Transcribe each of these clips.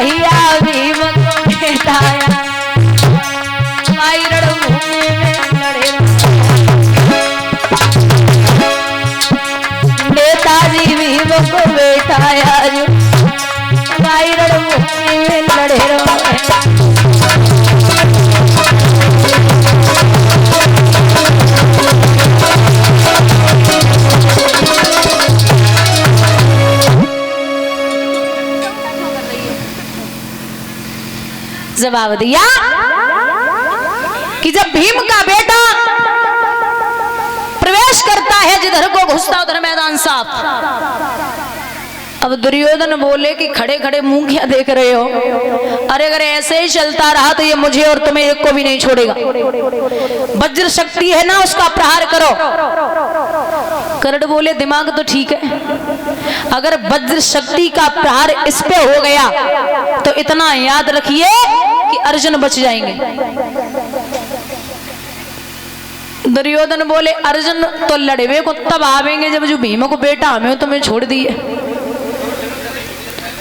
कहिया भीम को भेटाया, माई रणभूमि में लड़े नेताजी भीम को बैठाया जो माई रणभूमि में लड़े रहे। जवाब दिया कि जब भीम का बेटा प्रवेश करता है जिधर को घुसता उधर मैदान साफ। अब दुर्योधन बोले कि खड़े खड़े मुंह क्या देख रहे हो, अरे अगर ऐसे ही चलता रहा तो ये मुझे और तुम्हें एक को भी नहीं छोड़ेगा। वज्र शक्ति है ना, उसका प्रहार करो। कर्ण बोले दिमाग तो ठीक है, अगर वज्र शक्ति का प्रहार इस पे हो गया तो इतना याद रखिए कि अर्जुन बच जाएंगे। दुर्योधन बोले अर्जुन तो लड़वे को तब आवेंगे जब जो भीम को बेटा हमें तुम्हें छोड़ दिए।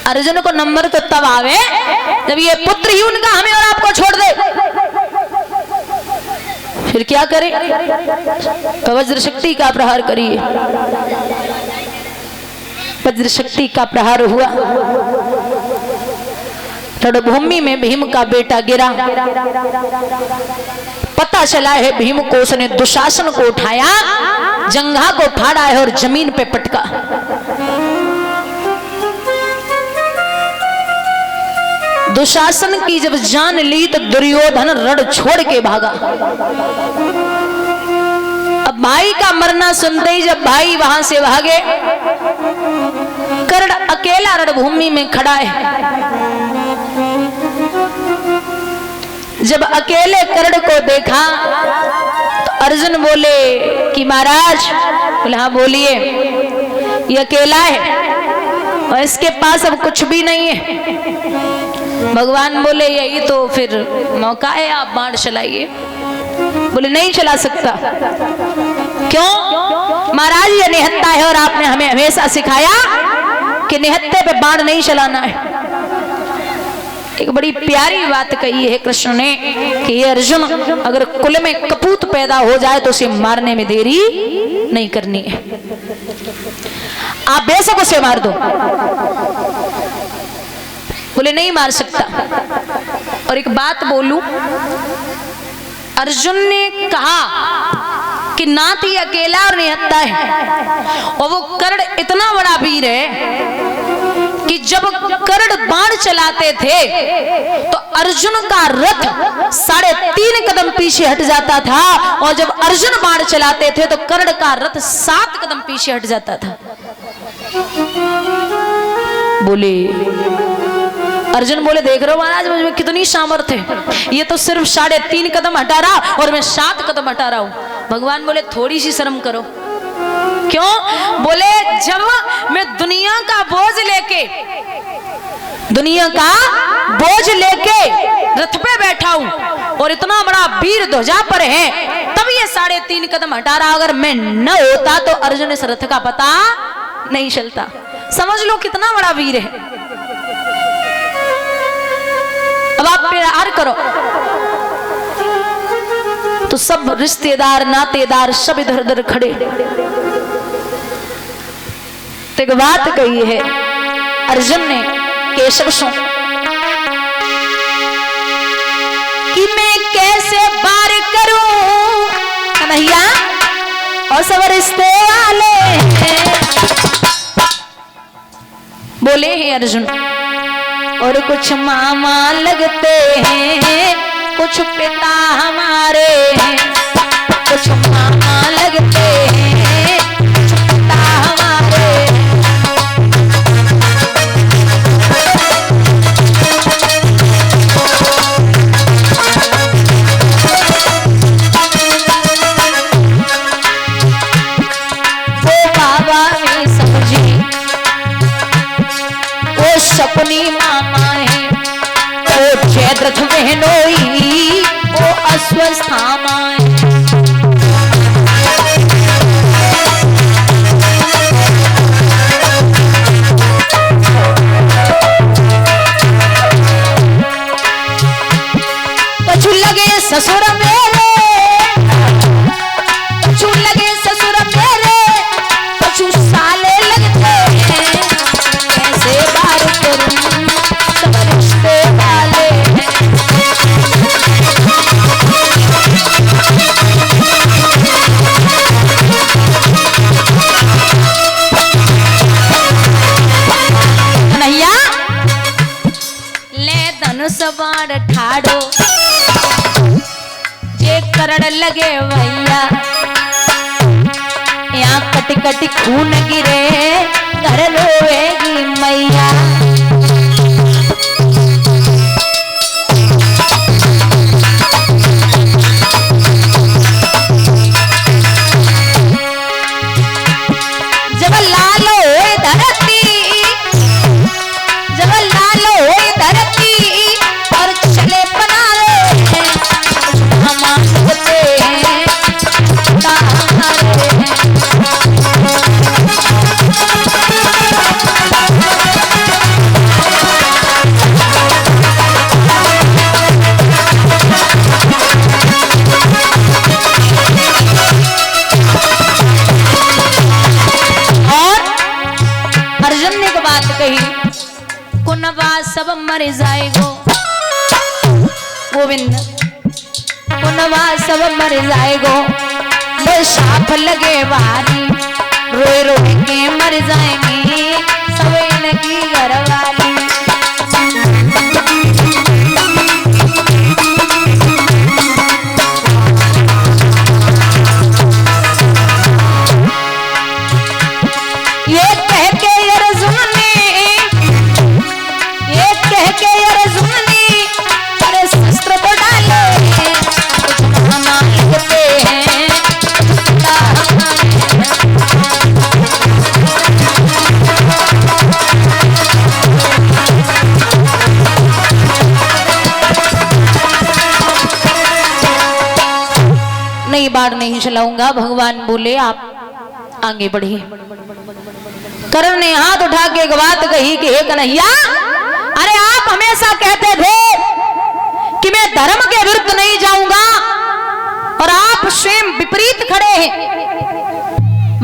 अर्जुन को नंबर तो तब आवे जब ये पुत्र ही उनका हमें और आपको छोड़ दे। फिर क्या करें? वज्र शक्ति का प्रहार करिए। वज्र शक्ति का प्रहार हुआ, रणभूमि में भीम का बेटा गिरा। पता चला है भीम को उसने दुशासन को उठाया, जंघा को फाड़ा है और जमीन पे पटका। दुशासन की जब जान ली तो दुर्योधन रण छोड़ के भागा। अब भाई का मरना सुनते ही जब भाई वहां से भागे, कर्ण अकेला रणभूमि में खड़ा है। जब अकेले कर्ण को देखा तो अर्जुन बोले कि महाराज, बोले हाँ बोलिए। ये अकेला है और इसके पास अब कुछ भी नहीं है। भगवान बोले यही तो फिर मौका है, आप बाण चलाइए। बोले नहीं चला सकता। क्यों? महाराज ये निहत्था है और आपने हमें हमेशा सिखाया कि निहत्थे पे बाण नहीं चलाना है। एक बड़ी प्यारी बात कही है कृष्ण ने कि ये अर्जुन अगर कुल में कपूत पैदा हो जाए तो उसे मारने में देरी नहीं करनी है। आप बेशक उसे मार दो। बोले नहीं मार सकता। और एक बात बोलूं, अर्जुन ने कहा कि नाथ ही अकेला और निहत्था है, और वो कर्ण इतना बड़ा वीर है कि जब कर्ण बाण चलाते थे तो अर्जुन का रथ 3.5 कदम पीछे हट जाता था, और जब अर्जुन बाण चलाते थे तो कर्ण का रथ 7 कदम पीछे हट जाता था। बोले अर्जुन बोले देख रहे हो महाराज मुझमें कितनी सामर्थ्य है, ये तो सिर्फ 3.5 कदम हटा रहा और मैं 7 कदम हटा रहा हूं। भगवान बोले थोड़ी सी शर्म करो। क्यों? बोले जब मैं दुनिया का बोझ लेके रथ पे बैठा हूं और इतना बड़ा वीर ध्वजा पर है, तब ये 3.5 कदम हटा रहा। अगर मैं न होता तो अर्जुन इस रथ का पता नहीं चलता। समझ लो कितना बड़ा वीर है। अब आप प्यार करो तो सब रिश्तेदार नातेदार सब इधर उधर खड़े। तो एक बात कही है अर्जुन ने केशव से कि मैं कैसे बार करूं कन्हैया और सब रिश्ते वाले बोले हैं अर्जुन, और कुछ मामा लगते हैं, कुछ पिता हमारे हैं, कुछ मामा लगते हैं, कुछ पिता हमारे। वो बाबा ने समझी वो सपनी मामा है, वो जयद्रथ बहनोई, वो अश्वस्थामा है। धनुष बाण ठाड़ो जे करण लगे भैया यहाँ कट कट खून गिरे घर रोएगी मैया। जब लाल होए धरती, जब लाल होए धरती और चले बनारे हम आते हैं तारे हैं। कुनवा सब मर जाएगो गोविंद, कुनवा सब मर जाएगो साफ लगे बारी रोए रोए के मर जाएंगे सब इनकी घरवाली। बाढ़ नहीं चलाऊंगा। भगवान बोले आप आगे बढ़िए। कर्ण ने हाथ उठा के एक बात कही कि हे कन्हैया, अरे आप हमेशा कहते थे कि मैं धर्म के विरुद्ध नहीं जाऊंगा और आप स्वयं विपरीत खड़े हैं।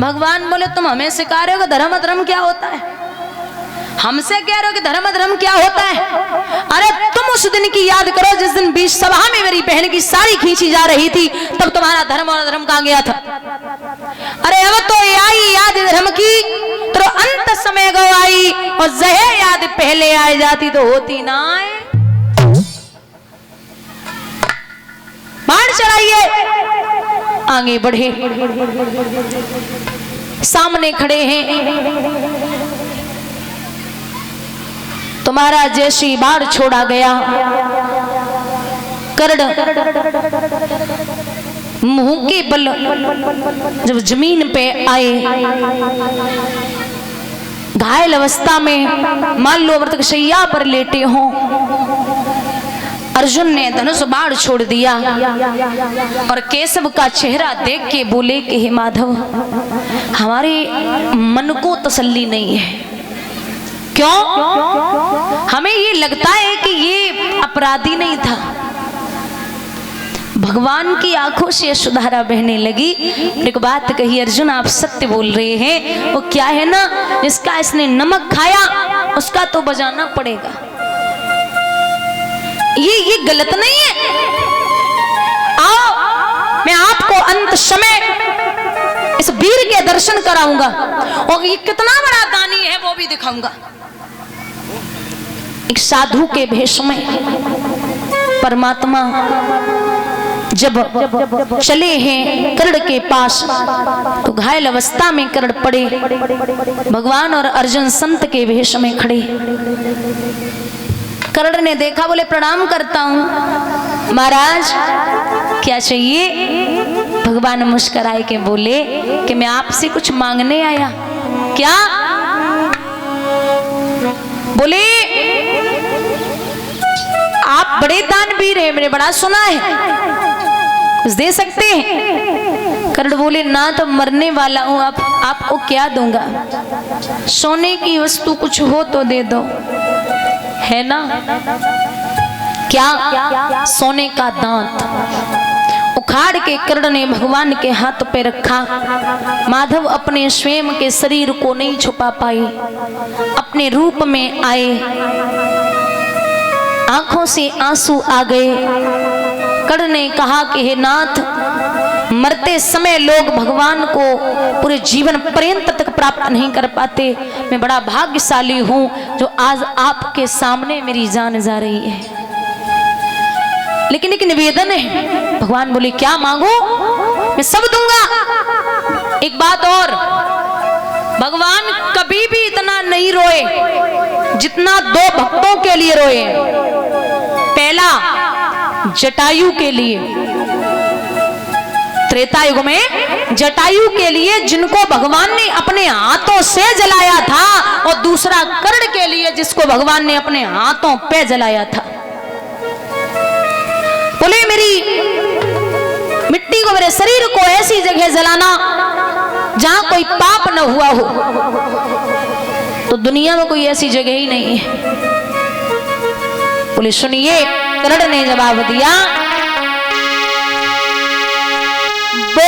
भगवान बोले तुम हमें सिखा रहे हो कि धर्म अधर्म क्या होता है, हमसे कह रहे हो कि धर्म अधर्म क्या होता है। अरे तुम उस दिन की याद करो जिस दिन बीच सभा में मेरी बहन की साड़ी खींची जा रही थी, तब तुम्हारा धर्म और अधर्म कहां गया था। अरे अब तो आई याद धर्म की तो अंत समय गो आई, और जहे याद पहले आ जाती तो होती ना आए। बाढ़ चढ़ाइए, आगे बढ़े। सामने खड़े हैं तुम्हारा जैसी बाढ़ छोड़ा गया। कर्ण मुंह के बल जब जमीन पे आए, घायल अवस्था में मान लो मृतकशैया पर लेटे हो, अर्जुन ने धनुष बाण छोड़ दिया और केशव का चेहरा देख के बोले कि हे माधव, हमारे मन को तसल्ली नहीं है। क्यों? हमें ये लगता है कि ये अपराधी नहीं था। भगवान की आंखों से सुधारा बहने लगी। एक बात कही, अर्जुन आप सत्य बोल रहे हैं। वो क्या है ना, जिसका इसने नमक खाया उसका तो बजाना पड़ेगा। ये गलत नहीं है। आओ मैं आपको अंत समय इस वीर के दर्शन कराऊंगा और ये कितना बड़ा दानी है वो भी दिखाऊंगा। एक साधु के भेष में परमात्मा जब चले हैं कर्ण के पास, तो घायल अवस्था में कर्ण पड़े। भगवान और अर्जुन संत के भेष में खड़े। कर्ण ने देखा, बोले प्रणाम करता हूं महाराज, क्या चाहिए। भगवान मुस्कुराए के बोले कि मैं आपसे कुछ मांगने आया। क्या? बोले आप बड़े दानवीर हैं, मैंने बड़ा सुना है, कुछ दे सकते हैं। कर्ण बोले ना तो मरने वाला हूं, आपको क्या दूंगा। सोने की वस्तु कुछ हो तो दे दो, है ना। क्या? सोने का दांत उखाड़ के कर्ण ने भगवान के हाथ पे रखा। माधव अपने स्वयं के शरीर को नहीं छुपा पाए, अपने रूप में आए। आंखों से आंसू आ गए। कर्ण ने कहा कि हे नाथ, मरते समय लोग भगवान को पूरे जीवन पर्यंत तक प्राप्त नहीं कर पाते। मैं बड़ा भाग्यशाली हूँ जो आज आपके सामने मेरी जान जा रही है। लेकिन एक निवेदन है। भगवान बोले क्या मांगो, मैं सब दूंगा। एक बात और, भगवान कभी भी इतना नहीं रोए जितना 2 भक्तों के लिए रोए। पहला जटायु के लिए, त्रेता युग में जटायु के लिए जिनको भगवान ने अपने हाथों से जलाया था, और दूसरा कर्ण के लिए जिसको भगवान ने अपने हाथों पे जलाया था। बोले मेरी मिट्टी को, मेरे शरीर को ऐसी जगह जलाना जहां कोई पाप न हुआ हो। तो दुनिया में कोई ऐसी जगह ही नहीं है। बोले सुनिए, कर्ण ने जवाब दिया